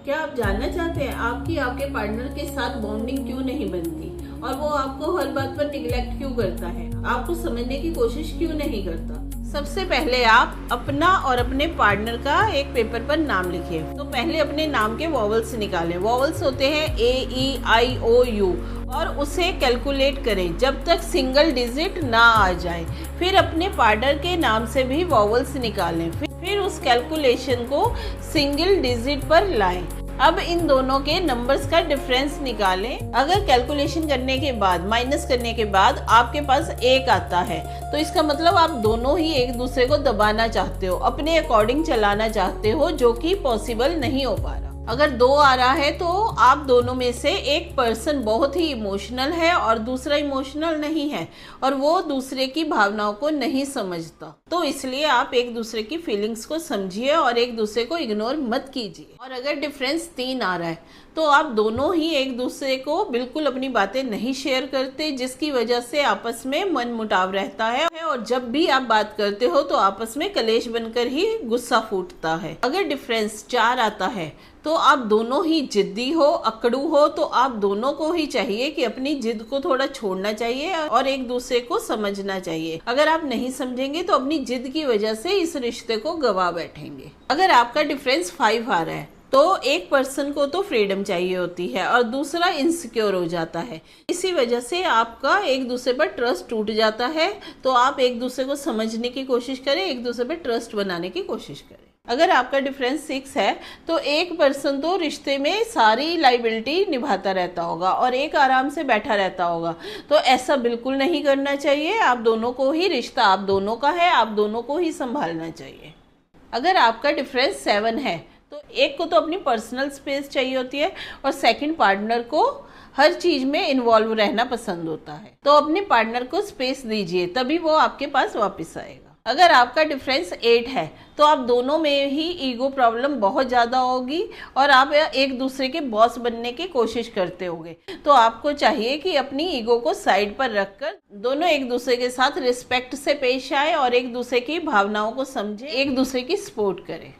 क्या आप जानना चाहते हैं आपकी आपके पार्टनर के साथ बॉन्डिंग क्यों नहीं बनती और वो आपको हर बात पर निगलेक्ट क्यों करता है, आपको समझने की कोशिश क्यों नहीं करता? सबसे पहले आप अपना और अपने पार्टनर का एक पेपर पर नाम लिखिए। तो पहले अपने नाम के वॉवल्स निकालें। वॉवल्स होते हैं A-E-I-O-U और उसे कैलकुलेट करें जब तक सिंगल डिजिट ना आ जाए। फिर अपने पार्टनर के नाम से भी वॉवल्स निकालें। फिर उस कैलकुलेशन को सिंगल डिजिट पर लाएं। अब इन दोनों के नंबर्स का डिफरेंस निकालें। अगर कैलकुलेशन करने के बाद, माइनस करने के बाद आपके पास 1 आता है तो इसका मतलब आप दोनों ही एक दूसरे को दबाना चाहते हो, अपने अकॉर्डिंग चलाना चाहते हो, जो कि पॉसिबल नहीं हो पा रहा। अगर 2 आ रहा है तो आप दोनों में से एक पर्सन बहुत ही इमोशनल है और दूसरा इमोशनल नहीं है और वो दूसरे की भावनाओं को नहीं समझता। तो इसलिए आप एक दूसरे की फीलिंग्स को समझिए और एक दूसरे को इग्नोर मत कीजिए। और अगर डिफरेंस 3 आ रहा है तो आप दोनों ही एक दूसरे को बिल्कुल अपनी बातें नहीं शेयर करते, जिसकी वजह से आपस में मन मुटाव रहता है और जब भी आप बात करते हो तो आपस में कलेश बनकर ही गुस्सा फूटता है। अगर डिफरेंस 4 आता है तो आप दोनों ही जिद्दी हो, अकड़ू हो, तो आप दोनों को ही चाहिए कि अपनी जिद को थोड़ा छोड़ना चाहिए और एक दूसरे को समझना चाहिए। अगर आप नहीं समझेंगे तो अपनी जिद की वजह से इस रिश्ते को गवा बैठेंगे। अगर आपका डिफरेंस 5 आ रहा है तो एक पर्सन को तो फ्रीडम चाहिए होती है और दूसरा इनसिक्योर हो जाता है। इसी वजह से आपका एक दूसरे पर ट्रस्ट टूट जाता है। तो आप एक दूसरे को समझने की कोशिश करें, एक दूसरे पर ट्रस्ट बनाने की कोशिश करें। अगर आपका डिफरेंस 6 है तो एक पर्सन तो रिश्ते में सारी लाइबिलिटी निभाता रहता होगा और एक आराम से बैठा रहता होगा। तो ऐसा बिल्कुल नहीं करना चाहिए। आप दोनों को ही, रिश्ता आप दोनों का है, आप दोनों को ही संभालना चाहिए। अगर आपका डिफरेंस 7 है तो एक को तो अपनी पर्सनल स्पेस चाहिए होती है और सेकंड पार्टनर को हर चीज में इन्वॉल्व रहना पसंद होता है। तो अपने पार्टनर को स्पेस दीजिए, तभी वो आपके पास वापस आएगा। अगर आपका डिफरेंस 8 है तो आप दोनों में ही ईगो प्रॉब्लम बहुत ज़्यादा होगी और आप एक दूसरे के बॉस बनने की कोशिश करते होगे। तो आपको चाहिए कि अपनी ईगो को साइड पर रखकर दोनों एक दूसरे के साथ रिस्पेक्ट से पेश आए और एक दूसरे की भावनाओं को समझे, एक दूसरे की सपोर्ट करें।